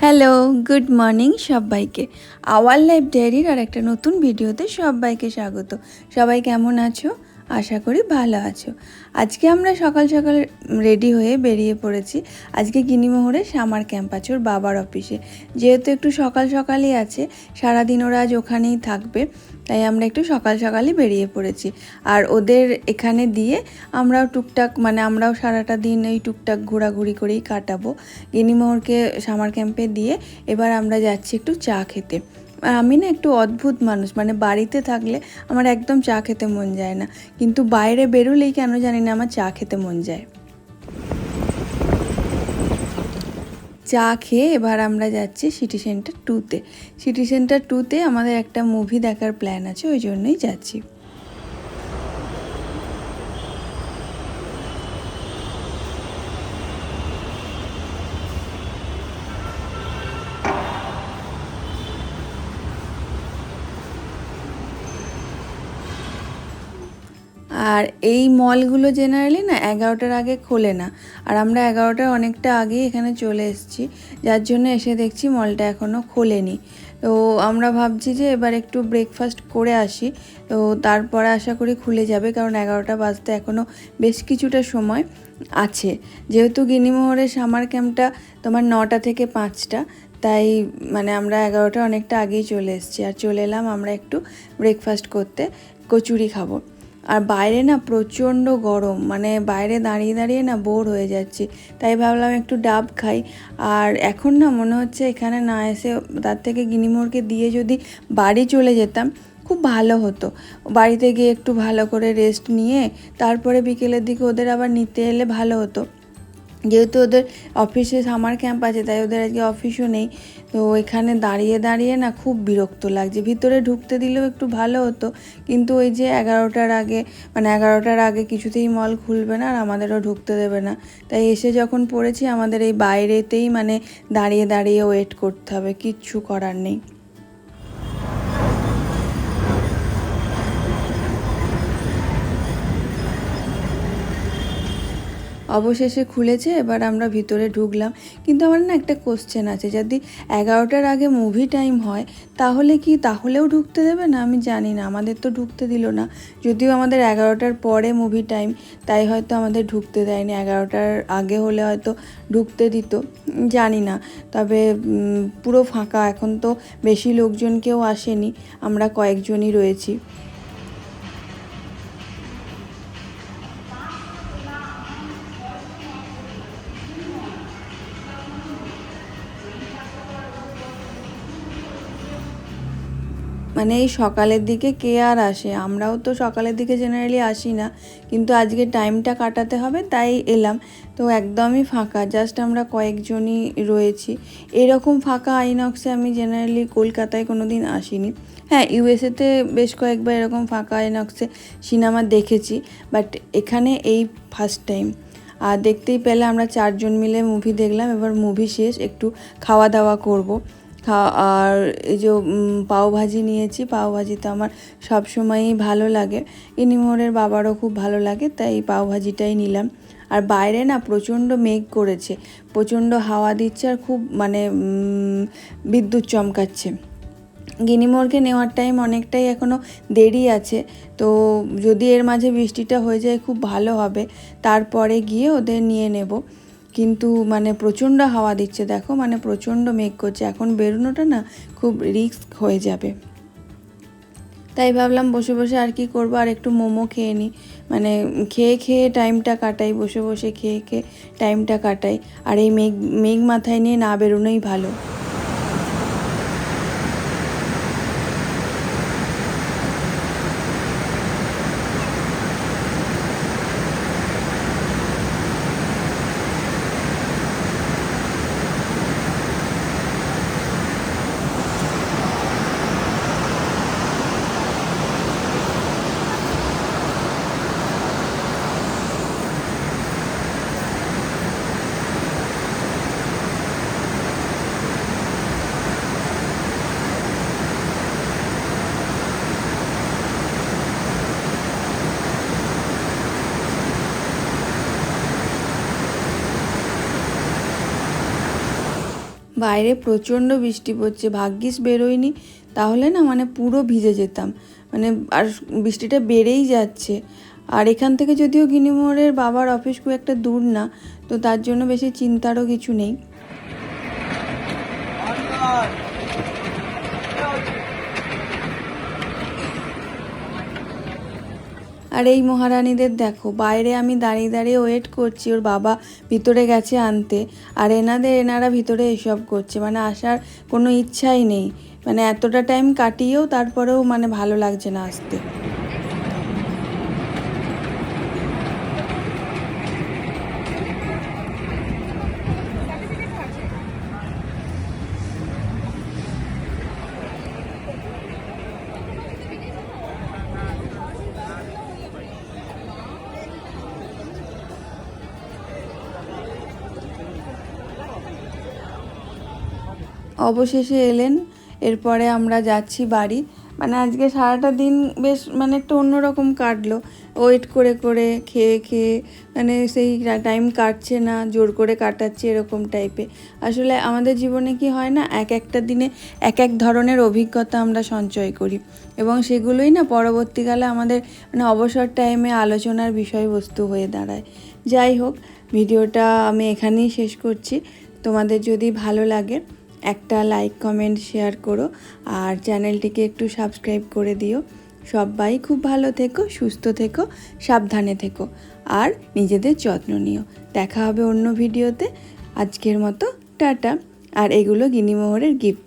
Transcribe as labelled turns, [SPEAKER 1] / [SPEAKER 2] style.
[SPEAKER 1] Hello, good morning সবাইকে। Our life ডায়েরির আর একটা নতুন ভিডিওতে সবাইকে স্বাগত। সবাই কেমন আছো? আশা করি ভালো আছো। আজকে আমরা সকাল সকাল রেডি হয়ে বেরিয়ে পড়েছি। আজকে গিনিমোহরে সামার ক্যাম্প আছে ওর বাবার অফিসে। যেহেতু একটু সকাল সকালই আছে, সারাদিন ওরা আজ ওখানেই থাকবে, তাই আমরা একটু সকাল সকালই বেরিয়ে পড়েছি। আর ওদের এখানে দিয়ে আমরাও সারাটা দিন এই টুকটাক ঘোরাঘুরি করেই কাটাবো। গিনিমোহরকে সামার ক্যাম্পে দিয়ে এবার আমরা যাচ্ছি একটু চা খেতে। আর আমি না একটু অদ্ভুত মানুষ, মানে বাড়িতে থাকলে আমার একদম চা খেতে মন যায় না, কিন্তু বাইরে বেরোলেই কেন জানি না আমার চা খেতে মন যায়। চা খেয়ে এবার আমরা যাচ্ছি সিটি সেন্টার 2-তে। সিটি সেন্টার 2-তে আমাদের একটা মুভি দেখার প্ল্যান আছে, ওই জন্যই যাচ্ছি। আর এই মলগুলো জেনারেলি না 11টার আগে খোলে না, আর আমরা 11টার অনেকটা আগেই এখানে চলে এসেছি, যার জন্য এসে দেখছি মলটা এখনও খোলেনি। তো আমরা ভাবছি যে এবার একটু ব্রেকফাস্ট করে আসি, তো তারপরে আশা করি খুলে যাবে, কারণ 11টা বাজতে এখনও বেশ কিছুটা সময় আছে। যেহেতু গিনিমোহরের সামার ক্যাম্পটা তোমার 9টা থেকে 5টা, তাই মানে আমরা 11টা অনেকটা আগেই চলে এসেছি। আর চলে এলাম আমরা একটু ব্রেকফাস্ট করতে, কচুরি খাবো। আর বাইরে না প্রচণ্ড গরম, মানে বাইরে দাঁড়িয়ে দাঁড়িয়ে না বোর হয়ে যাচ্ছি, তাই ভাবলাম একটু ডাব খাই। আর এখন না মনে হচ্ছে এখানে না এসে তার থেকে গিনিমোহরকে দিয়ে যদি বাড়ি চলে যেতাম খুব ভালো হতো। বাড়িতে গিয়ে একটু ভালো করে রেস্ট নিয়ে তারপরে বিকেলের দিকে ওদের আবার নিতে এলে ভালো হতো। যেহেতু ওদের অফিসে সামার ক্যাম্প আছে, তাই ওদের আজকে অফিসও নেই। তো এখানে দাঁড়িয়ে দাঁড়িয়ে না খুব বিরক্ত লাগছে। ভিতরে ঢুকতে দিলেও একটু ভালো হতো, কিন্তু ওই যে 11টার আগে কিছুতেই মল খুলবে না, আর আমাদেরও ঢুকতে দেবে না। তাই এসে যখন পড়েছি আমাদের এই বাইরেতেই মানে দাঁড়িয়ে দাঁড়িয়ে ওয়েট করতে হবে, কিচ্ছু করার নেই। অবশেষে খুলেছে, এবার আমরা ভিতরে ঢুকলাম। কিন্তু আমার না একটা কোশ্চেন আছে, যদি 11টার আগে মুভি টাইম হয় তাহলেও ঢুকতে দেবে না? আমি জানি না, আমাদের তো ঢুকতে দিল না। যদিও আমাদের 11টার পরে মুভি টাইম, তাই হয়তো আমাদের ঢুকতে দেয়নি। 11টার আগে হলে হয়তো ঢুকতে দিত, জানি না। তবে পুরো ফাঁকা, এখন তো বেশি লোকজন কেউ আসেনি, আমরা কয়েকজনই রয়েছি। মানে এই সকালের দিকে কে আর আসে, আমরাও তো সকালের দিকে জেনারেলি আসি না, কিন্তু আজকে টাইমটা কাটাতে হবে তাই এলাম। তো একদমই ফাঁকা, জাস্ট আমরা কয়েকজনই রয়েছি। এরকম ফাঁকা আইনক্সে আমি জেনারেলি কলকাতায় কোনো দিন আসিনি। হ্যাঁ, ইউএসএতে বেশ কয়েকবার এরকম ফাঁকা আইনক্সে সিনেমা দেখেছি, বাট এখানে এই ফার্স্ট টাইম। আর দেখতেই পেলে আমরা 4জন মিলে মুভি দেখলাম। এবার মুভি শেষ, একটু খাওয়া দাওয়া করব। আর এই যে পাওভাজি নিয়েছি, পাওভাজি তো আমার সবসময়ই ভালো লাগে, গিনিমোহরের বাবারও খুব ভালো লাগে, তাই পাওভাজিটাই নিলাম। আর বাইরে না প্রচণ্ড মেঘ করেছে, প্রচণ্ড হাওয়া দিচ্ছে, আর খুব মানে বিদ্যুৎ চমকাচ্ছে। গিনিমোহরকে নেওয়ার টাইম অনেকটাই এখনও দেরি আছে, তো যদি এর মাঝে বৃষ্টিটা হয়ে যায় খুব ভালো হবে, তারপরে গিয়ে ওদের নিয়ে নেব। কিন্তু মানে প্রচণ্ড হাওয়া দিচ্ছে, দেখো, মানে প্রচণ্ড মেঘ করছে, এখন বেরোনোটা না খুব রিস্ক হয়ে যাবে। তাই ভাবলাম বসে বসে আর কি করবো, আর একটু মোমো খেয়ে নিই, মানে খেয়ে খেয়ে টাইমটা কাটাই, বসে বসে খেয়ে খেয়ে টাইমটা কাটাই। আর এই মেঘ মেঘ মাথায় নিয়ে না বেরোনোই ভালো। বাইরে প্রচণ্ড বৃষ্টি পড়ছে, ভাগ্যিস বেরোয়নি, তাহলে না মানে পুরো ভিজে যেতাম। মানে আর বৃষ্টিটা বেড়েই যাচ্ছে। আর এখান থেকে যদিও গিনিমোড়ের বাবার অফিস খুব একটা দূর না, তো তার জন্য বেশি চিন্তারও কিছু নেই। আর এই মহারানীদের দেখো, বাইরে আমি দাঁড়িয়ে দাঁড়িয়ে ওয়েট করছি, ওর বাবা ভিতরে গেছে আনতে, আর এনারা ভিতরে এসব করছে, মানে আসার কোনো ইচ্ছাই নেই। মানে এতটা টাইম কাটিয়েও তারপরেও মানে ভালো লাগছে না আসতে। অবশেষে এলেন, এরপরে আমরা যাচ্ছি বাড়ি। মানে আজকে সারাটা দিন বেশ মানে একটু অন্যরকম কাটলো, ওয়েট করে করে খেয়ে খেয়ে, মানে সেই টাইম কাটছে না, জোর করে কাটাচ্ছে এরকম টাইপে। আসলে আমাদের জীবনে কি হয় না, এক একটা দিনে এক এক ধরনের অভিজ্ঞতা আমরা সঞ্চয় করি, এবং সেগুলোই না পরবর্তীকালে আমাদের মানে অবসর টাইমে আলোচনার বিষয়বস্তু হয়ে দাঁড়ায়। যাই হোক, ভিডিওটা আমি এখানেই শেষ করছি। তোমাদের যদি ভালো লাগে একটা লাইক, কমেন্ট, শেয়ার করো, আর চ্যানেলটিকে একটু সাবস্ক্রাইব করে দিও। সবাই খুব ভালো থেকো, সুস্থ থেকো, সাবধানে থেকো, আর নিজেদের যত্ন নিও। দেখা হবে অন্য ভিডিওতে। আজকের মতো টাটা। আর এগুলো গিনিমোহরের গিফট।